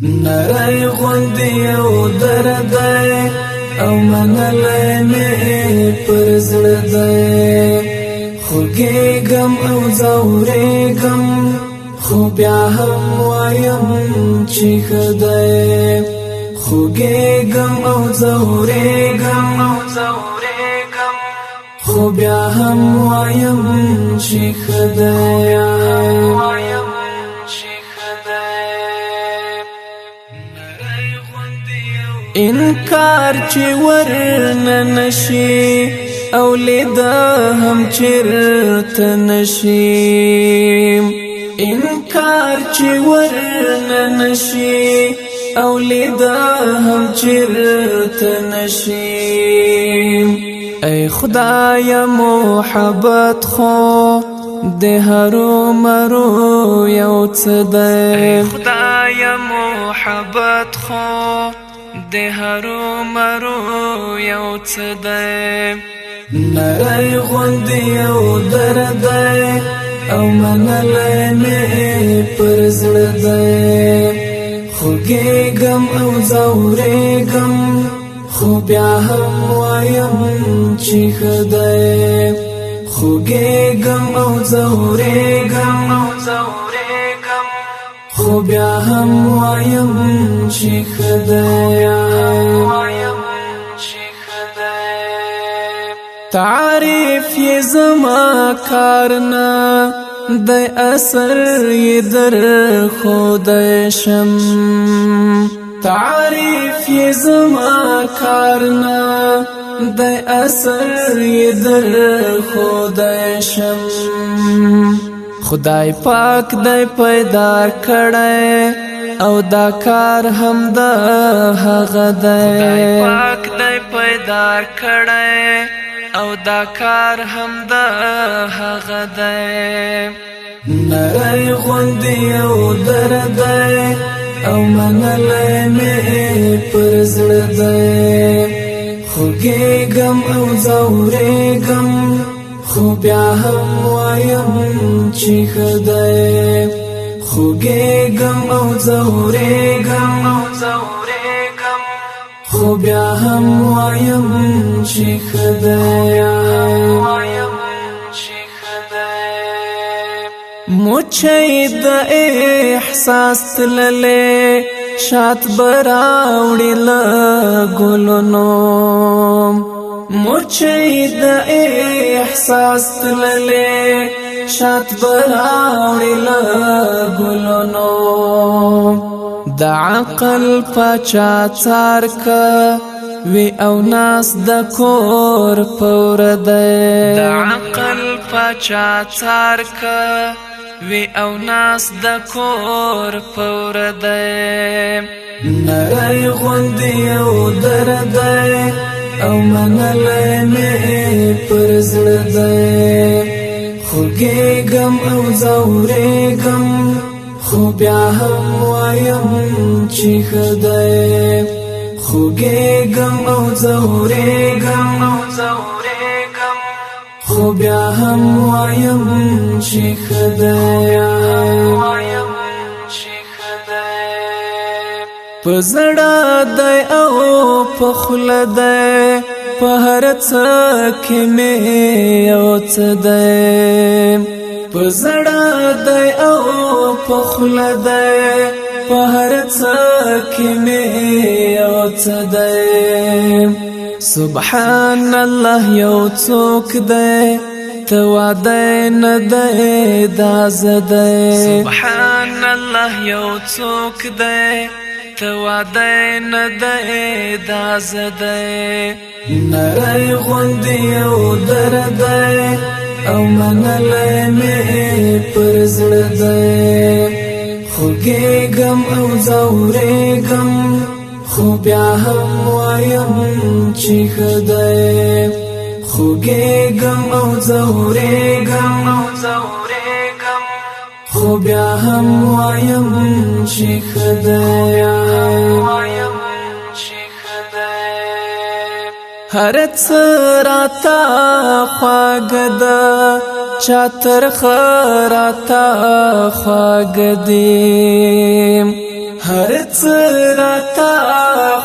نری غوندی او درد او منلی می پر زړه دی خوږېږم او ځورېږم خو بیا هم وایم چې ښه دی خوږېږم او ځورېږم خو بیا هم وایم چې ښه دی انکار چې ورنه نشي او لیدا هم چرته نشي انکار چې ورنه نشي او لیدا هم چرته نشي ای خدای محبت خو د هرو مرو یو څه دی خدای محبت خو د هرو مرو یو څه دی نری غوندی او درد او منلی می پر زړه دی خوږېږم او ځورېږم خو بیا هم وایم چې ښه دی خوږېږم او ځورېږم خو بیا هم وایم چې ښه دی تعریف یې زما کار نه د اثر یې در ښودی شم تعریف یې زما کار نه د اثر یې در ښودی شم خدای پاک دی پیدا کړی او دا کار هم د هغه دی خدای پاک دی پیدا کړی او دا کار هم د هغه دی نری غوندی او درد او منلی می پر زړه دی خوږېږم او ځورېږم خو بیا هم وایم چې ښه دی خوږېږم او ځورېږم خو بیا هم وایم چې ښه دی مچۍ د احساس تللې شات براوړې له ګلونو مچۍ د احساس تللې شات براوړې له ګلونو د عقل پاچا څار که وی او ناس د کور پور دی د عقل پاچا څار که وی او ناس د کور پور دی نری غوندی او درد او منلی می پر زړه دی خوږېږم او ځورېږم خو بیا هم وایم چې ښه دی خوږېږم او ځورېږم خو بیا هم وایم چې ښه دی په زړه دی او په خوله دی په هر څه کې مې یو څه دی په زړه دی او په خوله دی په هر څه کې مې یو څه دی سبحان الله یو څوک دی ته واده نه دی دا زه دی سبحان الله یو څوک دی ته واده نه دی دا زه دی نری غوندی او درد او منلی می پر زړه دی خوږېږم او ځورېږم خو بیا هم وایم چې ښه دی خوږېږم او ځورېږم خو بیا هم وایم چې ښه دی هر څه راته خواږه ده چا ترخه راته خواږه دي هر راتا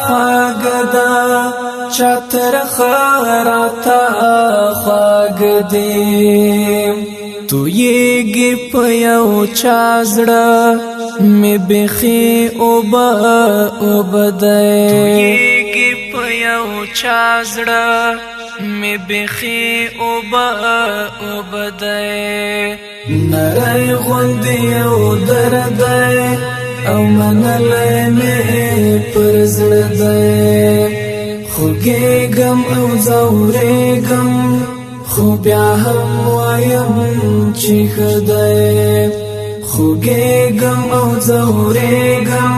خواگدا چاتر خراتا خواگدیم تو یگی پیو چازڑا می بخی اوبا اوبدائی تو یگی پیو چازڑا می بخی اوبا اوبدائی نرائی غندی او دردائی او منلی می پرزردائی خوگیگم او زوریگم خو بیا هم وایم چی خدای خوگیگم او زوریگم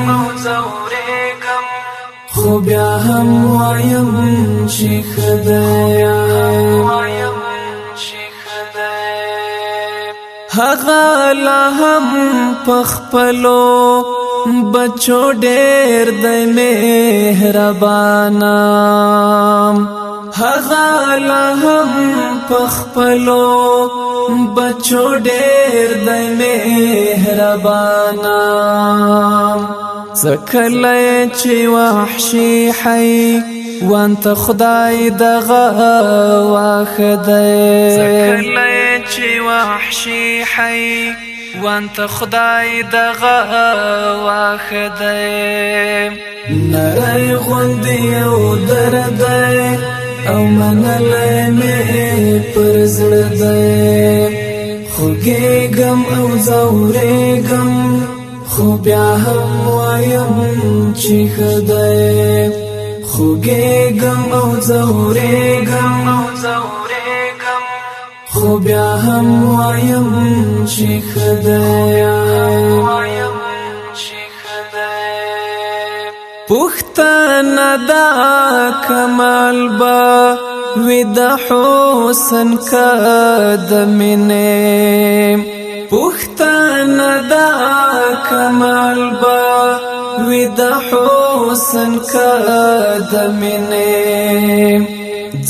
خو بیا هم وایم چی خدای هغه لا هم پخپلو بچو ډېر د مهربانا هغه لا هم پخپلو بچو ډېر د مهربانا زکلای چې وحشي حي وانت خدای دغه واخدای زکلای چې وحشي حي وانت خدای دغه واخدای نری غندی او دردای او منلی می پرزردای خوگیگم او زوریگم خو بیا هم وایم چی خدای خوگیگم او زوریگم خو بیا هم وایم چی خدای پختنا دا کمال با وی د حسن کا د مینه پختنا دا کمال با وی د حسن کا د مینه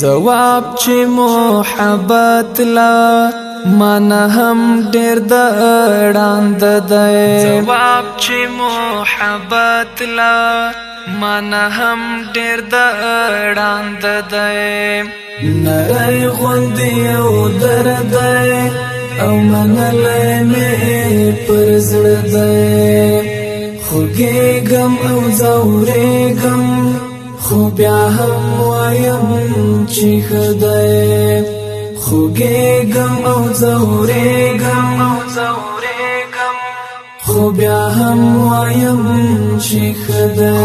جواب چې محبت لا من هم ډېر د وړاند دی جواب چې محبت لا من هم ډېر د وړاند دی نری غوندې او درد او منلی می پر زړه دی خوږېږم او ځورېږم خو بیا هم وایم چې ښه دی خوږېږم او ځورېږم خو بیا هم وایم چې ښه دی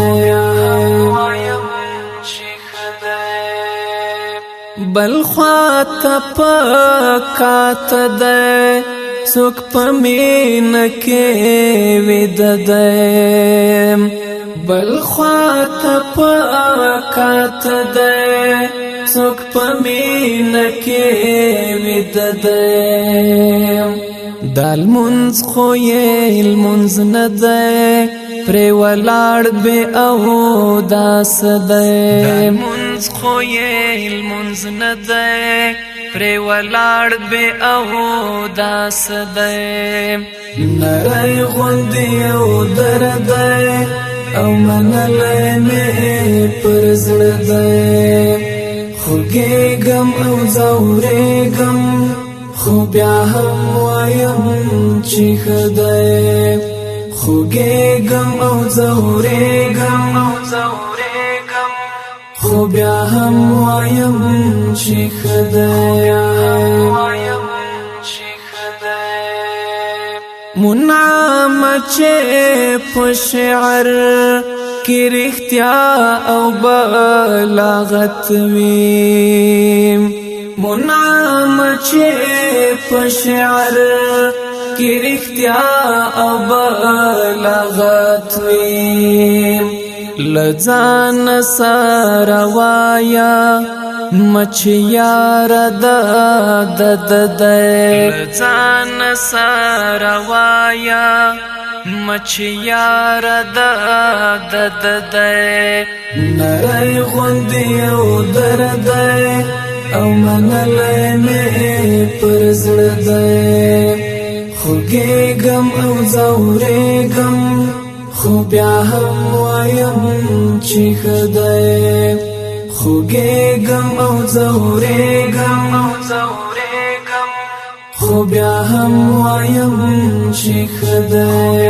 بل خواته پکاته دی څوک په مینه کې ویده دی بل خواته پکاته دی څوک په مینه کې ویده دی دا لمونځ خو یې لمونځ نه دی پرې ولاړ بې اوداسه دی دا لمونځ خو یې لمونځ نه دی پرې ولاړ بې اوداسه دی نری غوندې او درد او منلی می پر زړه دی خوږېږم او ځورېږم خو بیا هم وایم چې ښه دی خوږېږم او ځورېږم خو بیا هم وایم چې ښه دی منعم چې په شعر کې رښتیا او بلاغت وي منعم چې په شعر کې رښتیا او بلاغت وي لځان سره وایا مچ یار د لځان سره وایا مچ یار د نری غوندې او درد او منلی می پر زړه دی خوږېږم او ځورېږم خو بیا هم وایم چې خدای خوږېږم او ځورېږم خو بیا هم وایم چې خدای